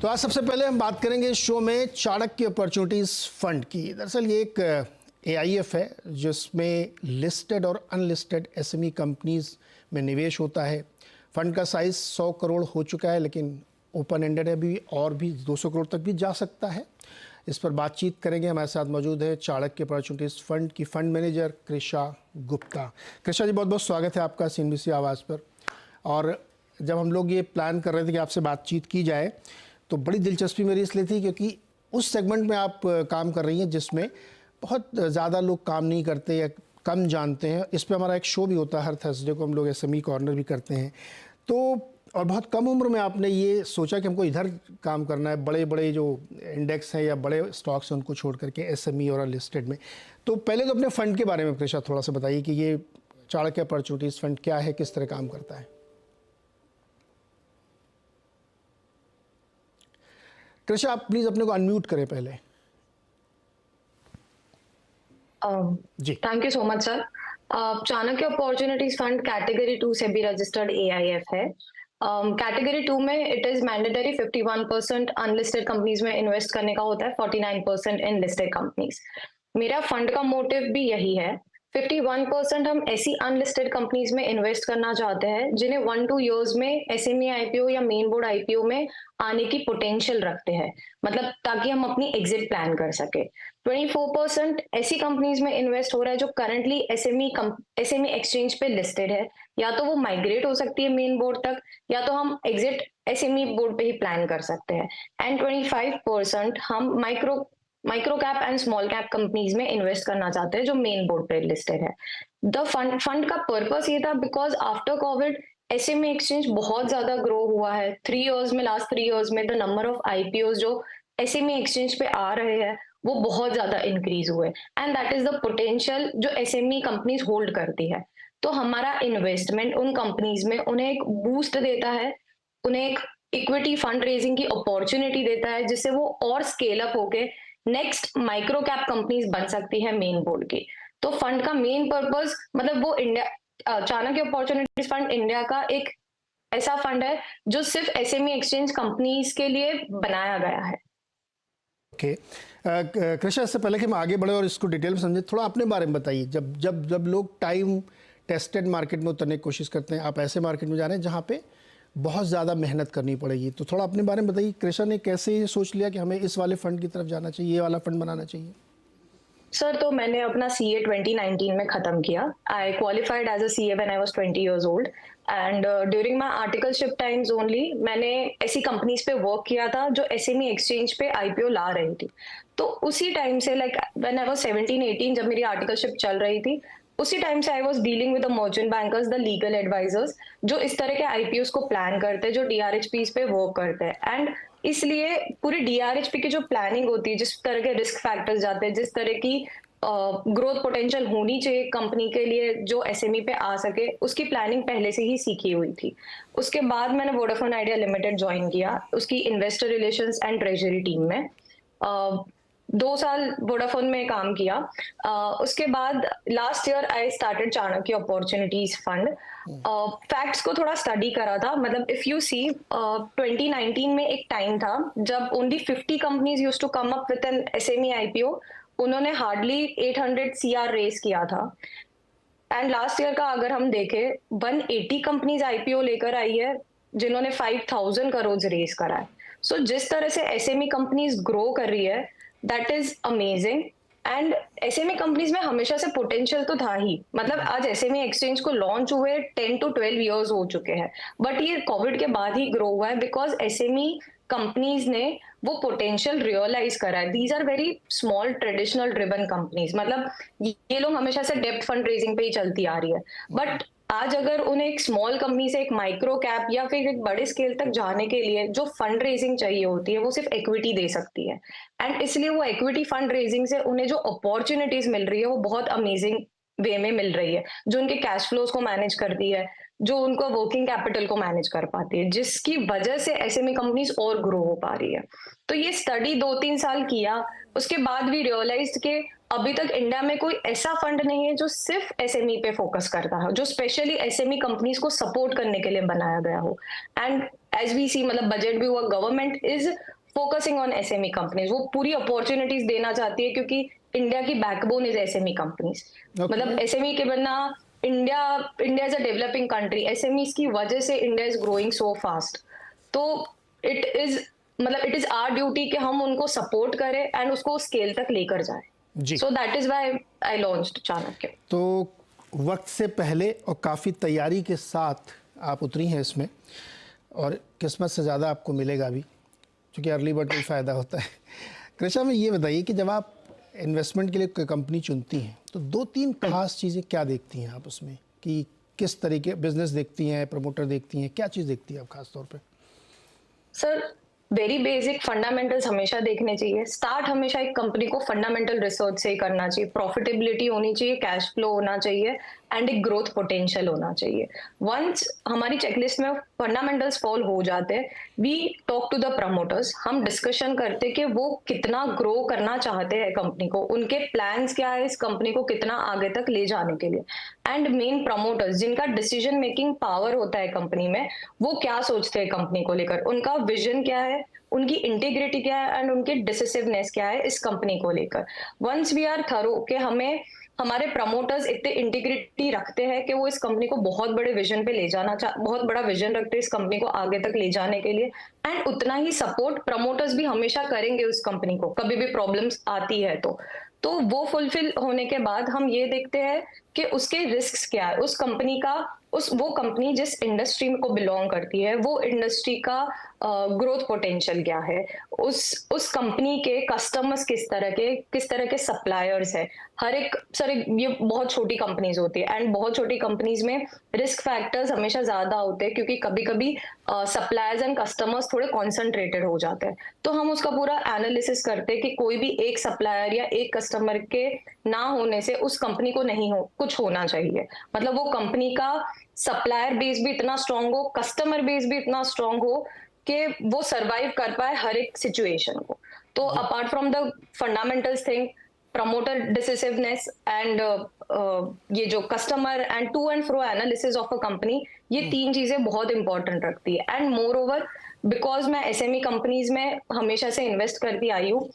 तो आज सबसे पहले हम बात करेंगे इस शो में चाणक्य अपॉर्चुनिटीज फंड की। दरअसल ये एक एआईएफ है जिसमें लिस्टेड और अनलिस्टेड एसएमई कंपनीज में निवेश होता है। फंड का साइज 100 करोड़ हो चुका है, लेकिन ओपन एंडेड है अभी, और भी 200 करोड़ तक भी जा सकता है। इस पर बातचीत करेंगे। हमारे साथ मौजूद है चाणक्य अपॉर्चुनिटीज फंड की फंड मैनेजर कृषा गुप्ता। कृषा जी, बहुत बहुत स्वागत है आपका सीएनबीसी आवाज़ पर। और जब हम लोग ये प्लान कर रहे थे कि आपसे बातचीत की जाए, तो बड़ी दिलचस्पी मेरी इसलिए थी क्योंकि उस सेगमेंट में आप काम कर रही हैं जिसमें बहुत ज़्यादा लोग काम नहीं करते या कम जानते हैं। इस पे हमारा एक शो भी होता है हर थर्सडे को, हम लोग एसएमई कॉर्नर भी करते हैं। तो और बहुत कम उम्र में आपने ये सोचा कि हमको इधर काम करना है, बड़े बड़े जो इंडेक्स हैं या बड़े स्टॉक्स हैं उनको छोड़ करके एसएमई और लिस्टेड में। तो पहले तो अपने फ़ंड के बारे में कृषा थोड़ा सा बताइए कि ये चाणक्य अपॉर्चुनिटीज़ फंड क्या है, किस तरह काम करता है। कृषा, आप प्लीज अपने को अनम्यूट करें पहले। जी, thank you so much sir. Chanakya opportunities fund category 2 से भी रजिस्टर्ड एआईएफ है। कैटेगरी 2 में it is mandatory 51% unlisted companies में इन्वेस्ट करने का होता है, 49% इन लिस्टेड कंपनीज। मेरा फंड का मोटिव भी यही है। 51% हम ऐसी अनलिस्टेड कंपनीज में इन्वेस्ट करना चाहते हैं जिन्हें 1-2 ईयर्स में एसएमई आईपीओ या मेन बोर्ड आईपीओ में आने की पोटेंशियल रखते हैं, मतलब ताकि हम अपनी एग्जिट प्लान कर सके। 24% ऐसी कंपनीज में इन्वेस्ट हो रहा है जो करंटली एसएमई एक्सचेंज पे लिस्टेड है, या तो वो माइग्रेट हो सकती है मेन बोर्ड तक, या तो हम एग्जिट एसएमई बोर्ड पे ही प्लान कर सकते हैं। एंड 25% हम micro cap and small cap companies में इन्वेस्ट करना चाहते हैं जो मेन बोर्ड पे लिस्टेड है। द फंड का पर्पस ये था because after Covid SME exchange बहुत ज्यादा ग्रो हुआ है। लास्ट 3 इयर्स में द नंबर ऑफ आईपीओ जो एसएमई एक्सचेंज पे आ रहे हैं वो बहुत ज्यादा इंक्रीज हुए, and that is the potential जो एसएमई कंपनीज होल्ड करती है। तो हमारा इन्वेस्टमेंट उन कंपनीज में उन्हें एक बूस्ट देता है, उन्हें एक इक्विटी फंड रेजिंग की अपॉर्चुनिटी देता है, जिससे वो और स्केल अप होके नेक्स्ट माइक्रो कैप कंपनीज बन सकती है मेन बोर्ड की। तो फंड का मेन पर्पस, मतलब वो India Chanakya opportunities fund India का एक ऐसा फंड है जो सिर्फ एसएमई एक्सचेंज कंपनीज के लिए बनाया गया है। ओके कृषा, इससे पहले कि हम आगे बढ़े और इसको डिटेल में समझे, थोड़ा अपने बारे में बताइए। जब जब जब लोग टाइम टेस्टेड मार्केट में उतरने की कोशिश करते हैं, आप ऐसे मार्केट में जा रहे हैं जहाँ पे बहुत ज़्यादा मेहनत करनी पड़ेगी, तो थोड़ा अपने बारे में बताइए। कृषा ने कैसे ये सोच लिया कि हमें इस वाले फंड की तरफ जाना चाहिए, ये वाला फंड बनाना चाहिए? सर, तो मैंने अपना सीए 2019 में खत्म किया। I qualified as a CA when I was 20 years old, and during my articleship times only मैंने ऐसी कंपनीज पे वर्क किया था जो एसएमई एक्सचेंज पे आईपीओ ला रही थी। तो उसी टाइम से, लाइक व्हेन आई वाज 17-18, जब मेरी आर्टिकलशिप चल रही थी, उसी टाइम से I was dealing with the merchant bankers, the legal advisers, जो इस तरह के आईपीओस को प्लान करते हैं, जो डीआरएचपीस पे वर्क करते हैं। एंड इसलिए पूरी डीआरएचपी की जो प्लानिंग होती है, जिस तरह के रिस्क फैक्टर्स जाते हैं, जिस तरह की ग्रोथ पोटेंशियल होनी चाहिए कंपनी के लिए जो एसएमई पे आ सके, उसकी प्लानिंग पहले से ही सीखी हुई थी। उसके बाद मैंने वोडाफोन आइडिया लिमिटेड ज्वाइन किया, उसकी investor relations and treasury team में। 2 साल वोडाफोन में काम किया। उसके बाद last year I started Chanakya opportunities fund. Facts को थोड़ा स्टडी करा था, मतलब इफ यू सी 2019 में एक टाइम था जब only 50 companies used to come up with an SME IPO. उन्होंने हार्डली 800 सीआर रेस किया था। एंड लास्ट ईयर का अगर हम देखें, 180 कंपनीज आईपीओ लेकर आई है जिन्होंने 5000 करोड़ रेस करा है। सो जिस तरह से एसएमई कंपनीज ग्रो कर रही है, that is amazing. And SME companies में हमेशा से पोटेंशियल तो था ही, मतलब आज एसएमई एक्सचेंज को लॉन्च हुए 10 to 12 इयर्स हो चुके हैं, बट ये कोविड के बाद ही ग्रो हुआ है बिकॉज एसएमई कंपनीज ने वो पोटेंशियल रियलाइज करा है। These are very small traditional driven companies, मतलब ये लोग हमेशा से डेप्थ फंड रेजिंग पे ही चलती आ रही है, बट आज अगर उन्हें एक स्मॉल कंपनी से एक माइक्रो कैप या फिर एक बड़े स्केल तक जाने के लिए जो फंड रेजिंग चाहिए होती है वो सिर्फ इक्विटी दे सकती है। एंड इसलिए वो इक्विटी फंड रेजिंग से उन्हें जो अपॉर्चुनिटीज मिल रही है वो बहुत अमेजिंग वे में मिल रही है, जो उनके कैश फ्लोज को मैनेज करती है, जो उनको वर्किंग कैपिटल को मैनेज कर पाती है, जिसकी वजह से एसएमई कंपनीज और ग्रो हो पा रही है। तो ये स्टडी 2-3 साल किया, उसके बाद भी रियलाइज्ड कि अभी तक इंडिया में कोई ऐसा फंड नहीं है जो सिर्फ एसएमई पे फोकस करता है, जो स्पेशली एसएमई कंपनीज को सपोर्ट करने के लिए बनाया गया हो। एंड एज वी सी, मतलब बजट भी हुआ, government is focusing on SME companies. वो पूरी अपॉर्चुनिटीज देना चाहती है क्योंकि इंडिया की बैकबोन इज एसएमई कंपनीज। मतलब एसएमई के बिना India India is a developing country, SME की वजह से India is growing so fast. तो it is it is our duty कि हम उनको सपोर्ट करें एंड उसको स्केल तक लेकर जाए। जी। So that is why I launched Chanakya. तो वक्त से पहले और काफ़ी तैयारी के साथ आप उतरी हैं इसमें, और किस्मत से ज़्यादा आपको मिलेगा भी, क्योंकि अर्ली बर्ड में फ़ायदा होता है। कृष्णा, में ये बताइए कि जब आप इन्वेस्टमेंट के लिए कोई कंपनी चुनती हैं तो 2-3 खास चीज़ें क्या देखती हैं आप उसमें, कि किस तरीके बिजनेस देखती हैं, प्रमोटर देखती हैं, क्या चीज़ देखती हैं आप खास तौर पे? सर, वेरी बेसिक फंडामेंटल्स हमेशा देखने चाहिए। स्टार्ट हमेशा एक कंपनी को फंडामेंटल रिसर्च से ही करना चाहिए। प्रॉफिटेबिलिटी होनी चाहिए, कैश फ्लो होना चाहिए एंड एक ग्रोथ पोटेंशियल होना चाहिए। वंस हमारी चेकलिस्ट में फंडामेंटल्स फॉल हो जाते हैं, we talk to the promoters. हम डिस्कशन करते कि वो कितना ग्रो करना चाहते हैं कंपनी को, उनके प्लान्स क्या है इस कंपनी को कितना आगे तक ले जाने के लिए। एंड मेन प्रमोटर्स, जिनका डिसीजन मेकिंग पावर होता है कंपनी में, वो क्या सोचते हैं कंपनी को लेकर, उनका विजन क्या है, उनकी इंटीग्रिटी क्या है एंड उनकी डिसिसिवनेस क्या है इस कंपनी को लेकर। वंस वी आर थरो कि हमें हमारे प्रमोटर्स इतने इंटीग्रिटी रखते हैं कि वो इस कंपनी को बहुत बड़े विजन पे ले जाना बहुत बड़ा विजन रखते हैं इस कंपनी को आगे तक ले जाने के लिए, एंड उतना ही सपोर्ट प्रमोटर्स भी हमेशा करेंगे उस कंपनी को कभी भी प्रॉब्लम्स आती है तो वो फुलफिल होने के बाद हम ये देखते हैं कि उसके रिस्क्स क्या है, उस कंपनी का, वो कंपनी जिस इंडस्ट्री को बिलोंग करती है वो इंडस्ट्री का ग्रोथ पोटेंशियल क्या है, उस कंपनी के कस्टमर्स किस तरह के सप्लायर्स है। हर एक सर ये बहुत छोटी कंपनीज होती है एंड बहुत छोटी कंपनीज में रिस्क फैक्टर्स हमेशा ज्यादा होते हैं क्योंकि कभी कभी सप्लायर्स एंड कस्टमर्स थोड़े कॉन्सेंट्रेटेड हो जाते हैं। तो हम उसका पूरा एनालिसिस करते हैं कि कोई भी एक सप्लायर या एक कस्टमर के ना होने से उस कंपनी को नहीं हो कुछ होना चाहिए। मतलब वो कंपनी का सप्लायर बेस भी इतना स्ट्रांग हो, कस्टमर बेस भी इतना स्ट्रांग हो कि वो सरवाइव कर पाए हर एक सिचुएशन को। तो apart from the fundamentals thing, promoter decisiveness and ये जो customer and to and fro analysis of a company, ये 3 चीजें बहुत इंपॉर्टेंट रखती है। एंड मोर ओवर, बिकॉज मैं एसएमई कंपनीज में हमेशा से इन्वेस्ट करती आई हूँ,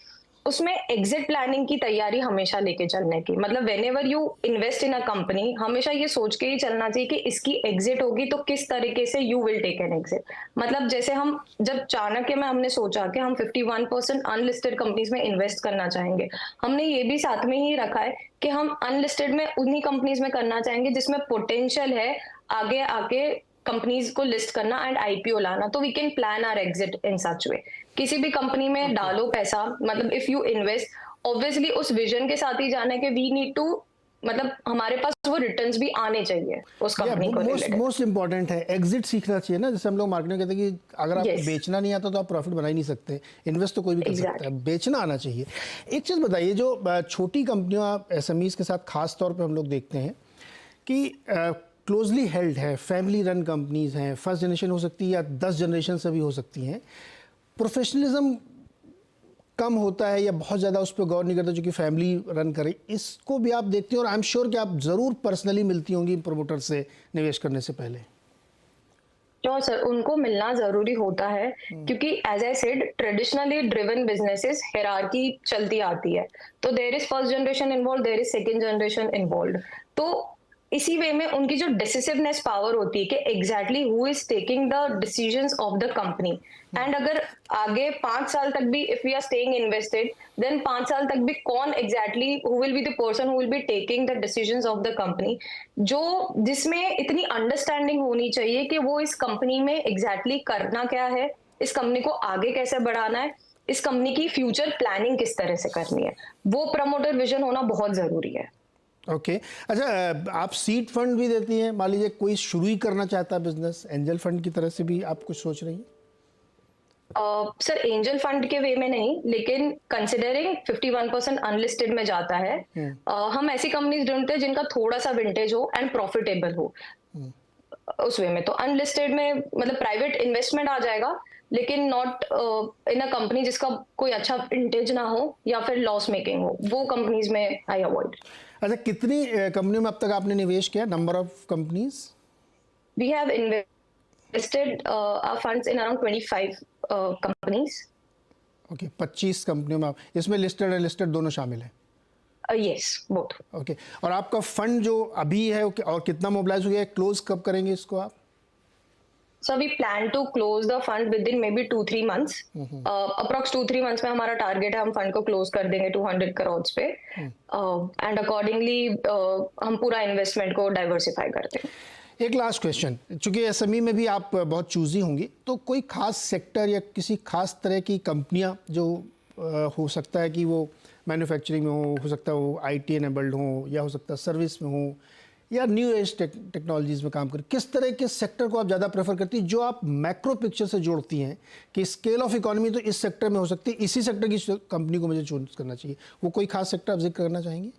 उसमें एग्जिट प्लानिंग की तैयारी हमेशा लेके चलने की। मतलब when ever you invest in a company, हमेशा ये सोच के ही चलना चाहिए कि इसकी एग्जिट होगी तो किस तरीके से you will take an exit. मतलब जैसे हम जब चाणक्य में हमने सोचा कि हम 51% अनलिस्टेड कंपनीज में इन्वेस्ट करना चाहेंगे, हमने ये भी साथ में ही रखा है कि हम अनलिस्टेड में उन्हीं कंपनीज में करना चाहेंगे जिसमें पोटेंशियल है आगे आके कंपनीज को लिस्ट करना एंड आईपीओ लाना। तो we can plan our exit in such way. किसी भी कंपनी में डालो पैसा, मतलब इफ यू इन्वेस्ट, ऑब्वियसली उस विजन के साथ ही जाना है कि वी नीड टू, मतलब हमारे पास वो रिटर्न्स भी आने चाहिए उस कंपनी को रिलेटेड। मोस्ट इंपॉर्टेंट है एग्जिट सीखना चाहिए ना। जैसे हम लोग मार्केटिंग में कहते हैं कि अगर आपको बेचना नहीं आता तो आप प्रॉफिट बना ही नहीं सकते। इन्वेस्ट तो कोई भी कर सकता है, बेचना आना चाहिए। एक चीज़ बताइए, जो छोटी कंपनियां एसएमईज के साथ खास तौर पर हम लोग देखते हैं कि क्लोजली हेल्ड है, फैमिली रन कंपनीज हैं, फर्स्ट जनरेशन हो सकती है या 10 जनरेशन से भी हो सकती हैं, प्रोफेशनलिज्म कम होता है या बहुत ज़्यादा उस पर गौर नहीं करते जो कि फैमिली रन करे, इसको भी आप देखते हैं? और आई एम श्योर कि आप ज़रूर पर्सनली मिलती होंगी प्रमोटर से निवेश करने से पहले। श्योर सर, उनको मिलना जरूरी होता है क्योंकि as I said, traditionally driven businesses hierarchy चलती आती है। तो there is first generation involve, there is second generation involve. तो इसी वे में उनकी जो डिसिसिवनेस पावर होती है कि exactly who is taking the decisions of the company. And अगर आगे 5 साल तक भी if we are staying invested, then 5 साल तक भी कौन exactly who will be the person who will be taking the decisions of the company, जो जिसमें इतनी अंडरस्टैंडिंग होनी चाहिए कि वो इस कंपनी में एग्जैक्टली करना क्या है, इस कंपनी को आगे कैसे बढ़ाना है, इस कंपनी की फ्यूचर प्लानिंग किस तरह से करनी है, वो प्रमोटर विजन होना बहुत जरूरी है। ओके अच्छा, आप सीड फंड भी देती हैं? मान लीजिए कोई शुरू ही करना चाहता है बिजनेस, एंजल फंड की तरह से भी आप कुछ सोच रही हैं? सर एंजल फंड के वे में नहीं, लेकिन कंसिडरिंग 51% अनलिस्टेड में जाता है, हम ऐसी कंपनीज ढूंढते हैं जिनका थोड़ा सा विंटेज हो एंड प्रॉफिटेबल हो। उस वे में। तो अनलिस्टेड में मतलब प्राइवेट इन्वेस्टमेंट आ जाएगा, लेकिन नॉट इन अ कंपनी जिसका कोई अच्छा विंटेज ना हो या फिर लॉस मेकिंग हो, वो कंपनीज में आई अवॉइड। अच्छा, कितनी कंपनियों में अब तक आपने निवेश किया, number of companies? We have invested our funds in around 25 companies. Okay, 25 कंपनियों में आप, इसमें लिस्टेड अनलिस्टेड दोनों शामिल हैं? Yes, both. ओके, और आपका फंड जो अभी है और कितना मोबिलाइज हो गया है, क्लोज कब करेंगे इसको आप? So we plan to close the fund within maybe 2-3 months. Approx 2-3 months में हमारा टारगेट है, हम फंड को क्लोज कर देंगे 200 करोड़ पे, एंड अकॉर्डिंगली हम पूरा इन्वेस्टमेंट को डाइवर्सिफाई करते हैं। एक लास्ट क्वेश्चन, चूंकि एसएमई में भी आप बहुत चूजी होंगी, तो कोई खास सेक्टर या किसी खास तरह की कंपनियां जो हो सकता है कि वो मैन्युफैक्चरिंग में हो सकता है वो आईटी एनेबल्ड हो, या हो सकता है सर्विस में हो, या न्यू एज टेक्नोलॉजीज़ में काम करें, किस तरह के सेक्टर को आप ज़्यादा प्रेफर करती हैं, जो आप मैक्रो पिक्चर से जोड़ती हैं कि स्केल ऑफ इकोनॉमी तो इस सेक्टर में हो सकती है, इसी सेक्टर की कंपनी को मुझे चूज करना चाहिए, वो कोई खास सेक्टर आप जिक्र करना चाहेंगे?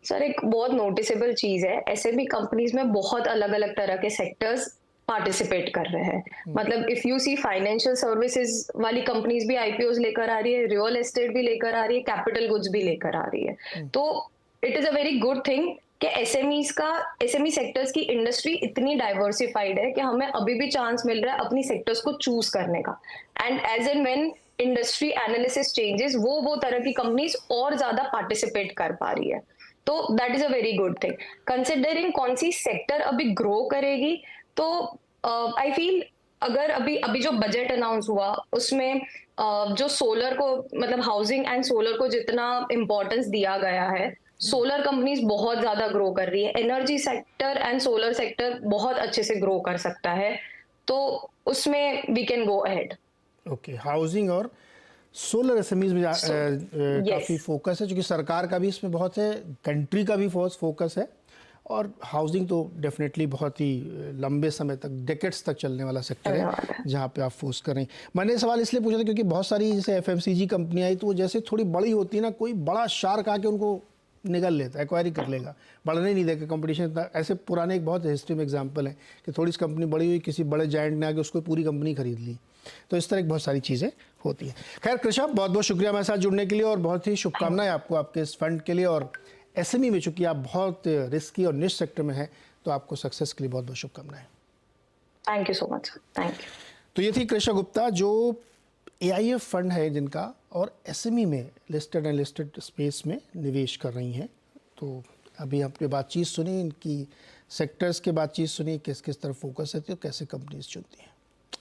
सर, एक बहुत नोटिसेबल चीज है, एसएमई कंपनीज में बहुत अलग अलग तरह के सेक्टर्स पार्टिसिपेट कर रहे हैं। मतलब if you see, financial services वाली कंपनीज भी आईपीओज लेकर आ रही है, रियल एस्टेट भी लेकर आ रही है, कैपिटल गुड्स भी लेकर आ रही है। तो it is a very good thing कि एसएमई सेक्टर्स की इंडस्ट्री इतनी डाइवर्सिफाइड है कि हमें अभी भी चांस मिल रहा है अपनी सेक्टर्स को चूज करने का, and as and when industry analysis changes, वो तरह की कंपनीज और ज्यादा पार्टिसिपेट कर पा रही है। तो that is a very good thing. Considering कौन सी सेक्टर अभी ग्रो करेगी, तो आई फील अगर अभी जो बजट अनाउंस हुआ उसमें जो सोलर को, मतलब हाउसिंग एंड सोलर को जितना इम्पोर्टेंस दिया गया है, सोलर कंपनीज बहुत ज्यादा ग्रो कर रही है, energy sector and solar sector बहुत अच्छे से ग्रो कर सकता है, तो उसमें we can go ahead. Okay, housing और सोलर एसएमईज में काफ़ी फोकस है, क्योंकि सरकार का भी इसमें बहुत है, कंट्री का भी फोकस है, और हाउसिंग तो डेफिनेटली बहुत ही लंबे समय तक, डेकेड्स तक चलने वाला सेक्टर है जहाँ पे आप फोकस कर रहे हैं। मैंने सवाल इसलिए पूछा था क्योंकि बहुत सारी जैसे एफएमसीजी कंपनी आई, तो वो जैसे थोड़ी बड़ी होती है ना, कोई बड़ा शार्क आके उनको निगल लेता है, एक्वायरी कर लेगा, बढ़ने नहीं देगा कंपटीशन इतना। ऐसे पुराने एक बहुत हिस्ट्री में एग्जांपल है कि थोड़ी सी कंपनी बड़ी हुई, किसी बड़े जायंट ने आके उसको पूरी कंपनी खरीद ली। तो इस तरह की बहुत सारी चीज़ें होती हैं। खैर कृषा, बहुत बहुत शुक्रिया हमारे साथ जुड़ने के लिए, और बहुत ही शुभकामनाएं आपको आपके इस फंड के लिए, और एसएमई में चूंकि आप बहुत रिस्की और निश सेक्टर में हैं, तो आपको सक्सेस के लिए बहुत बहुत शुभकामनाएं। Thank you so much, thank you. तो ये थी कृषा गुप्ता, जो एआईएफ फंड है जिनका, और एसएमई में लिस्टेड एंड लिस्टेड स्पेस में निवेश कर रही हैं। तो अभी आपने बातचीत सुनी, इनकी सेक्टर्स के बातचीत सुनी, किस किस तरफ फोकस है, तो कैसे कंपनीज चुनती हैं।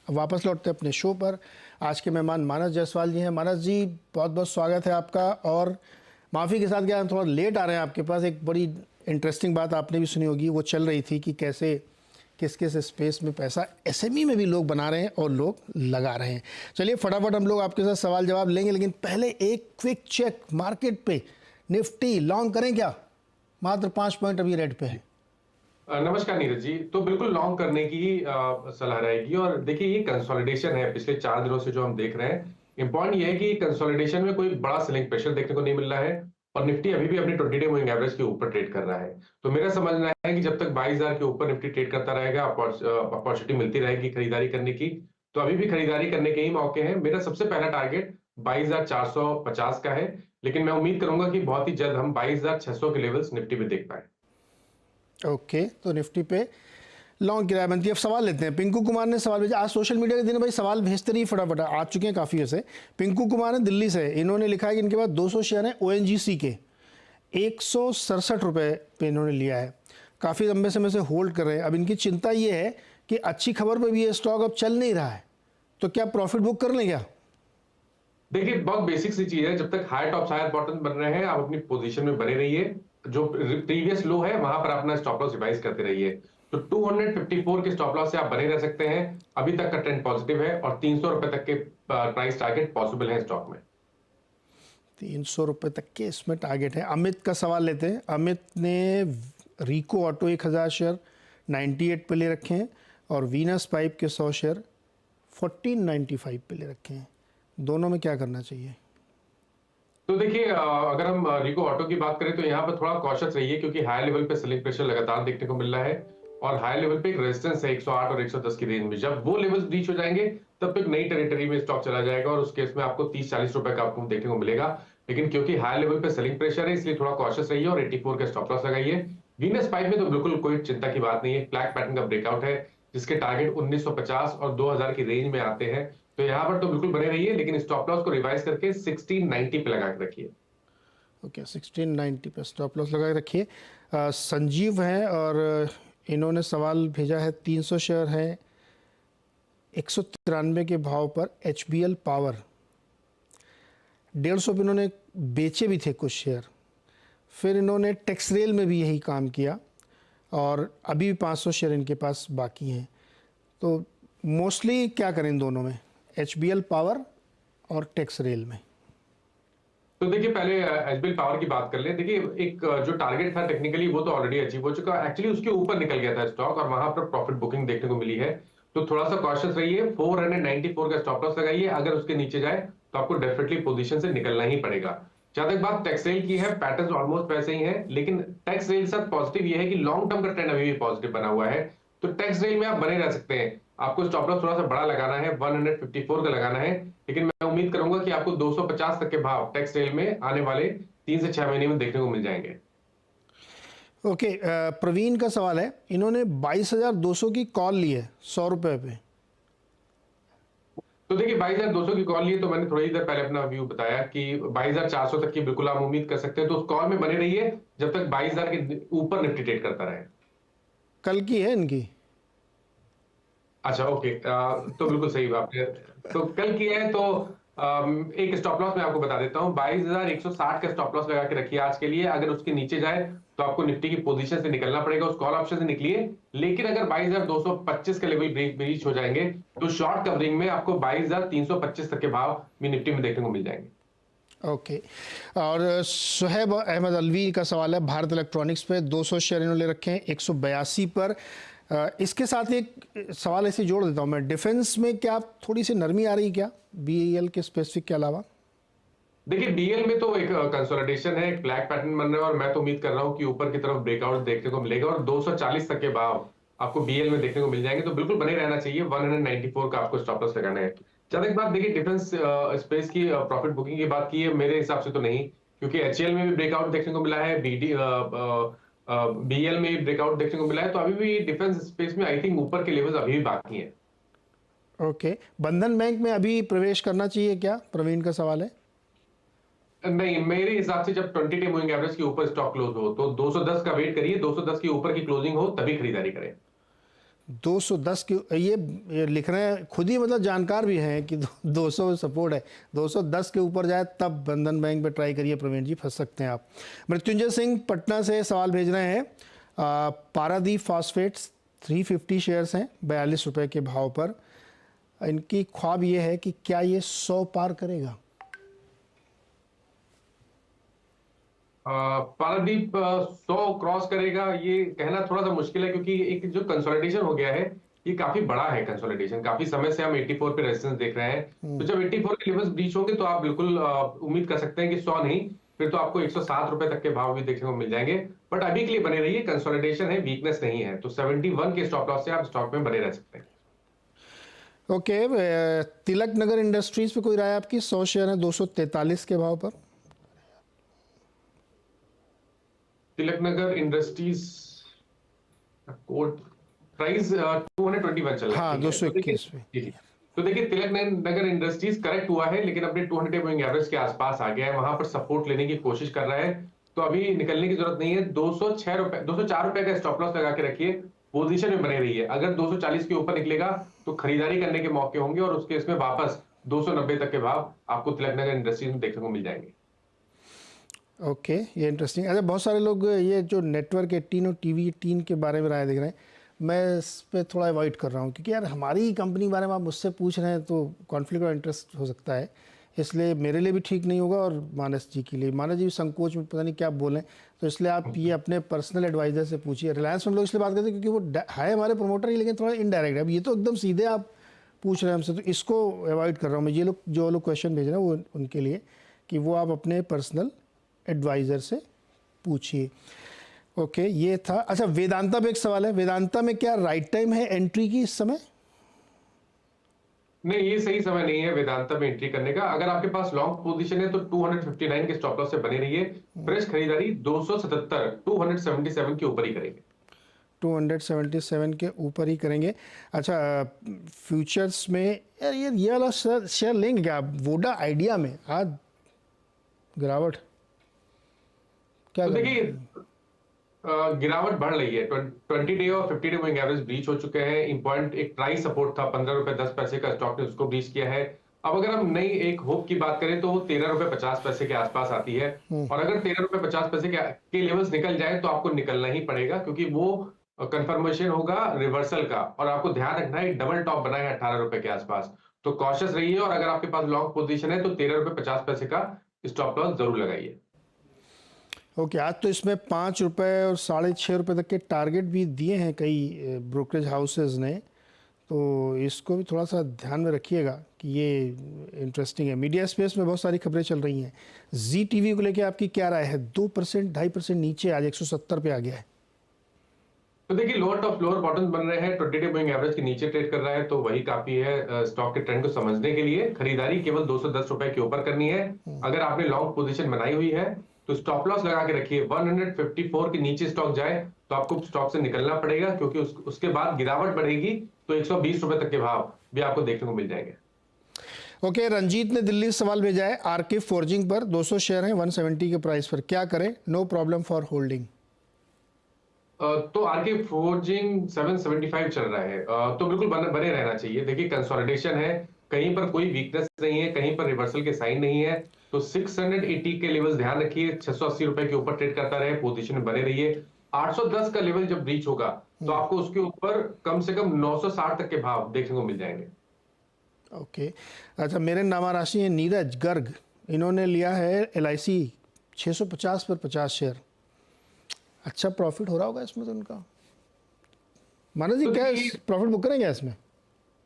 अब वापस लौटते हैं अपने शो पर। आज के मेहमान मानस जायसवाल जी हैं। मानस जी, बहुत बहुत स्वागत है आपका, और माफ़ी के साथ क्या हम थोड़ा लेट आ रहे हैं आपके पास। एक बड़ी इंटरेस्टिंग बात आपने भी सुनी होगी, वो चल रही थी कि कैसे किस किस स्पेस में पैसा एसएमई में भी लोग बना रहे हैं और लोग लगा रहे हैं। चलिए फटाफट हम लोग आपके साथ सवाल जवाब लेंगे, लेकिन पहले एक क्विक चेक मार्केट पे। निफ्टी लॉन्ग करें क्या? मात्र 5 पॉइंट अभी रेड पे है। नमस्कार नीरज जी, तो बिल्कुल लॉन्ग करने की ही सलाह रहेगी। और देखिए, ये कंसोलिडेशन है पिछले 4 दिनों से जो हम देख रहे हैं। इंपॉर्टेंट ये है कि कंसोलिडेशन में कोई बड़ा सेलिंग प्रेशर देखने को नहीं मिल रहा है, और निफ्टी अभी भी अपनी 20 डे मूविंग एवरेज के ऊपर ट्रेड कर रहा है। तो मेरा समझना है कि जब तक 22,000 के ऊपर निफ्टी ट्रेड करता रहेगा, अपॉर्चुनिटी मिलती रहेगी खरीदारी करने की। तो अभी भी खरीदारी करने के ही मौके हैं। मेरा सबसे पहला टारगेट 22,450 का है, लेकिन मैं उम्मीद करूंगा कि बहुत ही जल्द हम 22,600 के लेवल्स निफ्टी में देख पाए। ओके, तो निफ्टी पे लॉन्ग किराया बनती है। अब सवाल लेते हैं। पिंकू कुमार ने सवाल भेजा। आज सोशल मीडिया के दिन भाई सवाल भेजते रहिए, फटाफट आ चुके हैं काफ़ी वैसे। पिंकू कुमार ने दिल्ली से, इन्होंने लिखा है कि इनके पास 200 शेयर हैं ओएनजीसी के, 167 रुपये पे इन्होंने लिया है, काफ़ी लंबे समय से होल्ड कर रहे हैं। अब इनकी चिंता ये है कि अच्छी खबर पर भी ये स्टॉक अब चल नहीं रहा है, तो क्या प्रॉफिट बुक कर लें क्या? देखिए, बहुत बेसिक सी चीज है। जब तक हायर टॉप हायर बॉटम बन रहे हैं, आप अपनी पोजीशन में बने रहिए। जो प्रीवियस लो है वहां पर अपना स्टॉप लॉस रिवाइज करते रहिए। तो 254 के स्टॉप लॉस से आप बने रह सकते हैं। अभी तक का ट्रेंड पॉजिटिव है, और 300 रुपए तक के प्राइस टारगेट पॉसिबल है स्टॉक में। 300 रुपये तक के इसमें टारगेट है। अमित का सवाल लेते हैं। अमित ने रिको ऑटो 1000 शेयर 98 पे ले रखे हैं, और वीनस पाइप के 100 शेयर 1495 पे ले रखे हैं। दोनों में क्या करना चाहिए? तो देखिए, अगर हम रिको ऑटो की बात करें तो यहाँ पर थोड़ा कॉशियस रहिए, क्योंकि हाई लेवल पे सेलिंग प्रेशर लगातार देखने को मिल रहा है। और हाई लेवल पे एक रेजिस्टेंस है 108 और 110 की रेंज में। जब वो लेवल्स ब्रीच हो जाएंगे तब एक नई टेरिटरी में स्टॉक चला जाएगा और उस केस में आपको 30-40 रुपए का आपको देखने को मिलेगा। लेकिन क्योंकि हाई लेवल पे सेलिंग प्रेशर है, इसलिए थोड़ा कॉशियस रहिए और 84 का स्टॉप लॉस लगाइए। वीनस 5 में तो बिल्कुल कोई चिंता की बात नहीं है, फ्लैग पैटर्न का ब्रेकआउट है जिसके टारगेट 1950 और 2000 की रेंज में आते हैं। तो यहाँ पर तो बिल्कुल बने रहिए, लेकिन स्टॉप लॉस को रिवाइज करके 1690 पे लगा के रखिए। ओके, 1690 पे स्टॉप लॉस लगा के रखिए। संजीव हैं और इन्होंने सवाल भेजा है, 300 शेयर है 193 के भाव पर HBL पावर, 150 पे इन्होंने बेचे भी थे कुछ शेयर, फिर इन्होंने टेक्सरेल में भी यही काम किया और अभी भी 500 शेयर इनके पास बाकी हैं। तो मोस्टली क्या करें इन दोनों में, HBL पावर और टेक्सरेल में? तो देखिए पहले एचबीएल पावर की बात कर ले। देखिए एक जो टारगेट था टेक्निकली वो तो ऑलरेडी अचीव हो चुका, एक्चुअली उसके ऊपर निकल गया था स्टॉक और वहां पर प्रॉफिट बुकिंग देखने को मिली है। तो थोड़ा सा कॉशियस रहिए, 494 का स्टॉप लॉस लगाइए। अगर उसके नीचे जाए तो आपको डेफिनेटली पोजीशन से निकलना ही पड़ेगा। जहां तक बात टेक्सटाइल की है, पैटर्न ऑलमोस्ट वैसे ही है, लेकिन टेक्सटाइल साथ पॉजिटिव ये है कि लॉन्ग टर्म का ट्रेंड अभी भी पॉजिटिव बना हुआ है। तो टेक्सटाइल में आप बने रह सकते हैं। आपको स्टॉप लॉस थोड़ा सा बड़ा लगाना है, 154 का लगाना है, लेकिन मैं उम्मीद करूंगा कि आपको 250 तक के भाव टेक्सटाइल में आने वाले 3 से 6 महीने में देखने को मिल जाएंगे। ओके, प्रवीण का सवाल है, इन्होंने 22,200 की कॉल ली है 100 रुपये पे। तो देखिए 22,200 की कॉल लिए, तो मैंने थोड़ी देर पहले अपना व्यू बताया कि 22,400 तक की बिल्कुल आप उम्मीद कर सकते हैं। तो उस कॉल में बने रहिए जब तक 22,000 के ऊपर निफ्टी ट्रेड करता रहे। कल की है इनकी? अच्छा, ओके, तो बिल्कुल सही बात है। तो कल की है तो एक स्टॉप लॉस मैं आपको बता देता हूं, 22,160 का स्टॉप लॉस लगा के रखिए आज के लिए। अगर उसके नीचे जाए तो आपको निफ्टी की पोजीशन से निकलना पड़ेगा, उस कॉल ऑप्शन से निकलिए। लेकिन अगर 22,225 का लेवल ब्रीच हो जाएंगे तो शॉर्ट कवरिंग में आपको 22,325 तक के भाव में निफ्टी में देखने को मिल जाएंगे। ओके, और सुहैब अहमद अलवी का सवाल है, भारत इलेक्ट्रॉनिक्स पे 200 शेयर इन्होंने रखे हैं 182 पर। इसके साथ एक सवाल ऐसे जोड़ देता हूँ मैं, डिफेंस में क्या थोड़ी सी नरमी आ रही है क्या BEL के स्पेसिफिक के अलावा? देखिए बीएल में तो एक कंसोलिडेशन है, एक फ्लैग पैटर्न बन रहा है और मैं तो उम्मीद कर रहा हूं कि ऊपर की तरफ ब्रेकआउट देखने को मिलेगा और 240 तक के भाव आपको बीएल में देखने को मिल जाएंगे। तो बिल्कुल बने रहना चाहिए, 194 का आपको स्टॉप लॉस लगाना है। जहां तक बात देखिए डिफेंस स्पेस की प्रॉफिट बुकिंग की बात की है, मेरे हिसाब से तो नहीं, क्योंकि एचएल में भी ब्रेकआउट देखने को मिला है, बीएल में भी ब्रेकआउट देखने को मिला है। तो अभी भी डिफेंस स्पेस में आई थिंक ऊपर के लेवल्स अभी भी बाकी हैं। ओके, बंधन बैंक में अभी प्रवेश करना चाहिए क्या, प्रवीण का सवाल है? नहीं, मेरे हिसाब से जब 20 डे मूविंग एवरेज के ऊपर स्टॉक क्लोज हो तो 210 का वेट करिए, 210 के ऊपर की क्लोजिंग हो तभी खरीदारी करें। 210 की ये लिख रहे हैं खुद ही, मतलब जानकार भी हैं कि 200 सपोर्ट है, 210 के ऊपर जाए तब बंधन बैंक पे ट्राई करिए प्रवीण जी, फंस सकते हैं आप। मृत्युंजय सिंह पटना से सवाल भेज रहे हैं, पारादीप फॉस्फेट्स 350 शेयर्स हैं 42 रुपये के भाव पर। इनकी ख्वाब ये है कि क्या ये 100 पार करेगा? पारादीप 100 क्रॉस करेगा ये कहना थोड़ा सा मुश्किल है, क्योंकि एक जो कंसोलिडेशन हो गया है ये काफी बड़ा है। कंसोलिडेशन काफी समय से हम 84 पे रेजिस्टेंस देख रहे हैं। तो जब 84 के लेवल्स ब्रीच होंगे तो आप बिल्कुल उम्मीद कर सकते हैं कि 100 नहीं, फिर तो आपको 107 रुपए तक के भाव भी देखने को मिल जाएंगे। बट अभी के लिए बने रहिए, कंसोलिडेशन है, वीकनेस नहीं है। तो 71 के स्टॉप लॉस से आप स्टॉक में बने रह सकते हैं। ओके, तिलक नगर इंडस्ट्रीज पे कोई राय आपकी? 100 शेयर है 243 के भाव पर। Tilak Nagar industries code price 221 चल रहा है। हाँ, 221 पे। तो देखिए तिलक नगर इंडस्ट्रीज करेक्ट हुआ है, लेकिन अपने 200 मूविंग एवरेज के आसपास आ गया है, वहां पर सपोर्ट लेने की कोशिश कर रहा है। तो अभी निकलने की जरूरत नहीं है। 206 रुपए 204 रुपए का स्टॉप लॉस लगा के रखिए, पोजीशन में बने रहिए। अगर 240 के ऊपर निकलेगा तो खरीदारी करने के मौके होंगे और उसके इसमें वापस 290 तक के भाव आपको तिलक नगर इंडस्ट्रीज में देखने को मिल जाएंगे। ओके, ये इंटरेस्टिंग। अच्छा, बहुत सारे लोग ये जो नेटवर्क 18 और टीवी 18 के बारे में राय देख रहे हैं, मैं इस पर थोड़ा अवॉइड कर रहा हूँ, क्योंकि यार हमारी कंपनी के बारे में आप मुझसे पूछ रहे हैं तो कॉन्फ्लिक्ट ऑफ इंटरेस्ट हो सकता है, इसलिए मेरे लिए भी ठीक नहीं होगा और मानस जी के लिए। मानस जी भी संकोच में पता नहीं क्या बोलें, तो इसलिए आप ये अपने पर्सनल एडवाइज़र से पूछिए। रिलायंस में हम लोग इसलिए बात करते हैं क्योंकि वो है हमारे प्रमोटर ही, लेकिन थोड़ा इनडायरेक्ट है। अब ये तो एकदम सीधे आप पूछ रहे हैं हमसे, तो इसको अवॉइड कर रहा हूँ मैं। ये लोग जो लोग क्वेश्चन भेज रहे हैं वो उनके लिए कि वो आप अपने पर्सनल एडवाइज़र से पूछिए। ओके, ये था। अच्छा, वेदांता में एक सवाल है, वेदांता में क्या राइट टाइम है एंट्री की इस समय? नहीं, ये सही समय नहीं है वेदांता में एंट्री करने का। अगर आपके पास लॉन्ग पोजीशन है तो 259 के स्टॉप लॉस से बने रहिए। फ्रेश खरीदारी 277 277 के ऊपर ही करेंगे। 277 के ऊपर ही करेंगे। अच्छा, फ्यूचर्स में यार ये वाला शेयर लेंगे क्या आप? वोडा आइडिया में आज गिरावट क्या तो करें? देखिए, गिरावट बढ़ रही है। 20 डे और 50 डे मूविंग एवरेज ब्रीच हो चुके हैं। इंपॉर्टेंट एक प्राइस सपोर्ट था 15 रुपए 10 पैसे का, स्टॉक ने उसको ब्रीच किया है। अब अगर हम नई एक होप की बात करें तो वो 13 रुपए 50 पैसे के आसपास आती है। और अगर 13 रुपए 50 पैसे के लेवल्स निकल जाए तो आपको निकलना ही पड़ेगा, क्योंकि वो कंफर्मेशन होगा रिवर्सल का। और आपको ध्यान रखना है डबल टॉप बना है 18 रुपए के आसपास। तो कॉशियस रहिए, और अगर आपके पास लॉन्ग पोजीशन है तो 13 रुपए 50 पैसे का स्टॉप लॉस जरूर लगाइए। ओके, आज तो इसमें 5 रुपए और 6.5 रुपए तक के टारगेट भी दिए हैं कई ब्रोकरेज हाउसेज ने, तो इसको भी थोड़ा सा ध्यान में रखिएगा कि ये इंटरेस्टिंग है। मीडिया स्पेस में बहुत सारी खबरें चल रही हैं। जी टीवी को लेके आपकी क्या राय है? 2% 2.5% नीचे आज 170 पे आ गया है। तो देखिए, लोअर टॉप लोअर बॉटम बन रहे हैं। 20 डे मूविंग एवरेज के नीचे ट्रेड कर रहा है, तो वही काफी है स्टॉक के ट्रेंड को समझने के लिए। खरीदारी केवल 210 रुपए के ऊपर करनी है। अगर आपने लॉन्ग पोजीशन बनाई हुई है तो स्टॉप लॉस लगा के रखिए। 154 के नीचे स्टॉक जाए तो आपको स्टॉक से निकलना पड़ेगा, क्योंकि उसके बाद गिरावट बढ़ेगी तो 120 रुपए तक के भाव भी आपको देखने को मिल जाएंगे। ओके, रंजीत ने दिल्ली से सवाल भेजा है। आरके फोर्जिंग पर 200 शेयर हैं 170 के प्राइस पर, क्या करें? No problem for holding. तो आरके फोर्जिंग 775 चल रहा है, तो बिल्कुल बने रहना चाहिए। देखिए, कंसोलिडेशन है, कहीं पर कोई वीकनेस नहीं है, कहीं पर रिवर्सल के साइन नहीं है। तो 680 के लेवल्स ध्यान रखिए। 680 रुपए के ऊपर ट्रेड करता रहे, पोजीशन में बने रहिए। 810 का लेवल जब रीच होगा तो आपको उसके ऊपर कम से कम 960 तक के भाव देखने को मिल जाएंगे। ओके, अच्छा, मेरे नामा राशि है नीरज गर्ग, इन्होंने लिया है LIC 650 पर 50 शेयर। अच्छा प्रॉफिट हो रहा होगा इसमें तो उनका। मानस जी, तो क्या देखिए, प्रॉफिट बुक करेंगे इसमें?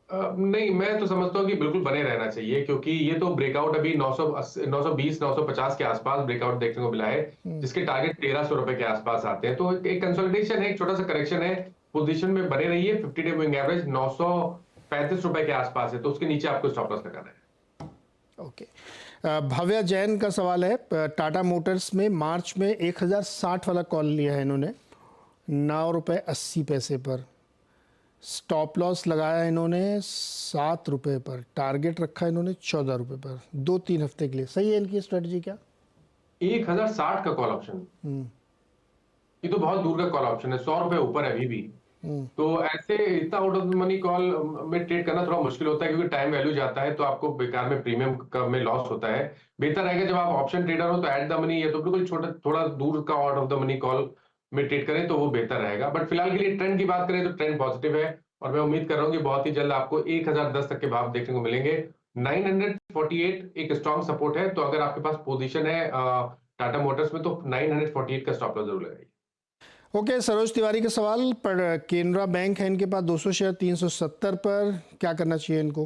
नहीं, मैं तो समझता हूँ कि बिल्कुल बने रहना चाहिए, क्योंकि ये तो ब्रेकआउट अभी 980 920 950 के आसपास ब्रेकआउट देखने को मिला है, जिसके टारगेट 1300 रुपए के आसपास आते हैं। तो एक कंसोलिडेशन है, एक छोटा सा करेक्शन है। पोजीशन में बने रहिए। 50 डे मूविंग एवरेज 935 रुपए के आसपास है, तो उसके नीचे आपको स्टॉप लॉस लगाना है। ओके, भव्या जैन का सवाल है। टाटा मोटर्स में मार्च में 1060 वाला कॉल लिया है इन्होंने 9 रुपये 80 पैसे पर। स्टॉप लॉस लगाया इन्होंने 7 रुपये पर। टारगेट रखा इन्होंने 14 रुपये पर 2-3 हफ्ते के लिए। सही है इनकी स्ट्रेटजी क्या? 1060 का कॉल ऑप्शन, ये तो बहुत दूर का कॉल ऑप्शन है। 100 रुपए ऊपर है अभी भी। तो ऐसे इतना out of the money call में ट्रेड करना थोड़ा मुश्किल होता है, क्योंकि टाइम वैल्यू जाता है, तो आपको बेकार में प्रीमियम में लॉस होता है। बेहतर रहेगा जब आप ऑप्शन ट्रेडर हो तो एट द मनी, या तो बिल्कुल छोटा थोड़ा दूर का out of the money call में ट्रेड करें तो वो बेहतर रहेगा। बट फिलहाल के लिए ट्रेंड की बात करें तो ट्रेंड पॉजिटिव है, और मैं उम्मीद कर रहा हूँ कि बहुत ही जल्द आपको 1010 तक के भाव देखने को मिलेंगे। 948 एक स्ट्रॉन्ग सपोर्ट है, तो अगर आपके पास पोजीशन है टाटा मोटर्स में तो 948 का स्टॉप लॉस जरूर लगाइए। ओके, सरोज तिवारी का सवाल पर केनरा बैंक है इनके पास 200 शेयर 370 पर, क्या करना चाहिए इनको?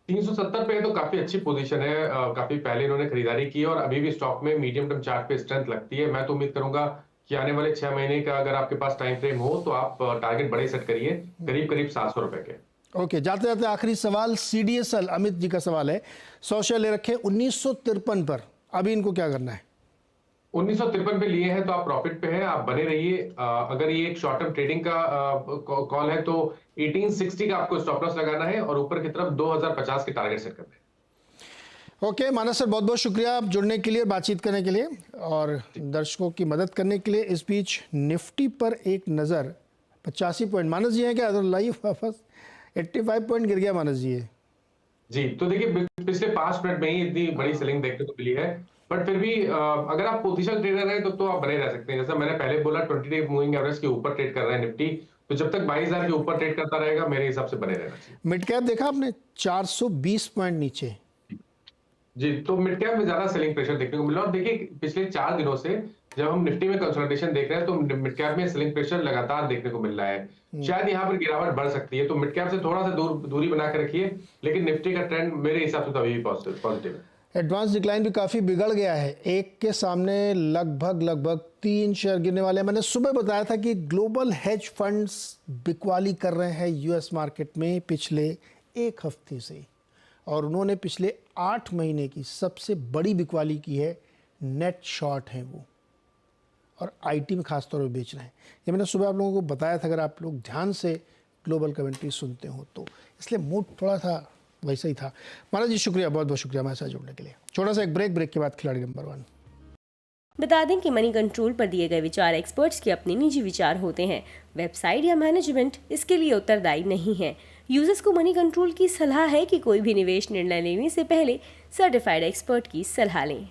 370 पे तो काफी अच्छी पोजीशन है। काफी पहले इन्होंने खरीदारी की है, और अभी भी स्टॉक में मीडियम टर्म चार्ट पे स्ट्रेंथ लगती है। मैं तो उम्मीद करूंगा कि आने वाले 6 महीने का अगर आपके पास टाइम फ्रेम हो तो आप टारगेट बड़े सेट करिए, करीब करीब 700 रुपए के। ओके, जाते जाते आखिरी सवाल CDSL अमित जी का सवाल है। 100 शेयर ले रखे 1953 पर, अभी इनको क्या करना है? 1953 पे लिए हैं तो आप प्रॉफिट पे हैं, आप बने रहिए। अगर ये एक शॉर्ट टर्म ट्रेडिंग का कॉल है तो 1860 का आपको स्टॉप लॉस लगाना है, और ऊपर की तरफ 2050 के टारगेट सेट करना है। ओके, मानस सर, बहुत बहुत शुक्रिया आप जुड़ने के लिए, बातचीत करने के लिए और दर्शकों की मदद करने के लिए। इस बीच निफ्टी पर एक नज़र। 85 पॉइंट मानस जी हैं क्या? तो लाइव वापस 85 पॉइंट गिर गया मानस जी ये। जी, तो देखिए, पिछले 5 मिनट में ही इतनी बड़ी सेलिंग देखने को मिली है। बट फिर भी अगर आप पोजीशन ट्रेडर हैं तो आप बने रह सकते हैं। जैसा मैंने पहले बोला, 20 डे मूविंग एवरेज के ऊपर ट्रेड कर रहा है निफ्टी, तो जब तक 22,000 के ऊपर ट्रेड करता रहेगा मेरे हिसाब से बने रहना चाहिए। मिड कैप देखा आपने 420 पॉइंट नीचे। जी, तो मिड कैप में ज्यादा सेलिंग प्रेशर देखने को मिला। और देखिए, पिछले 4 दिनों से जब हम निफ्टी में कंसोलिडेशन देख रहे हैं तो मिड कैप में सेलिंग प्रेशर लगातार देखने को मिल रहा है। शायद यहाँ पर गिरावट बढ़ सकती है, तो मिड कैप से थोड़ा सा दूरी बना के रखिए। लेकिन निफ्टी का ट्रेंड मेरे हिसाब से तो अभी भी पॉजिटिव है। एडवांस डिक्लाइन भी काफ़ी बिगड़ गया है, एक के सामने लगभग 3 शेयर गिरने वाले हैं। मैंने सुबह बताया था कि ग्लोबल हेज फंड्स बिकवाली कर रहे हैं यूएस मार्केट में पिछले एक हफ्ते से, और उन्होंने पिछले 8 महीने की सबसे बड़ी बिकवाली की है। नेट शॉर्ट हैं वो, और आईटी में खास तौर पर बेच रहे हैं। ये मैंने सुबह आप लोगों को बताया था, अगर आप लोग ध्यान से ग्लोबल कमेंट्री सुनते हो तो, इसलिए मूड थोड़ा सा वैसा ही था। महाराज जी शुक्रिया, बहुत बहुत शुक्रिया हमारे साथ जुड़ने के लिए। छोटा सा एक ब्रेक के बाद खिलाड़ी नंबर 1। बता दें कि मनी कंट्रोल पर दिए गए विचार एक्सपर्ट्स के अपने निजी विचार होते हैं। वेबसाइट या मैनेजमेंट इसके लिए उत्तरदायी नहीं है। यूजर्स को मनी कंट्रोल की सलाह है कि कोई भी निवेश निर्णय लेने से पहले सर्टिफाइड एक्सपर्ट की सलाह लें।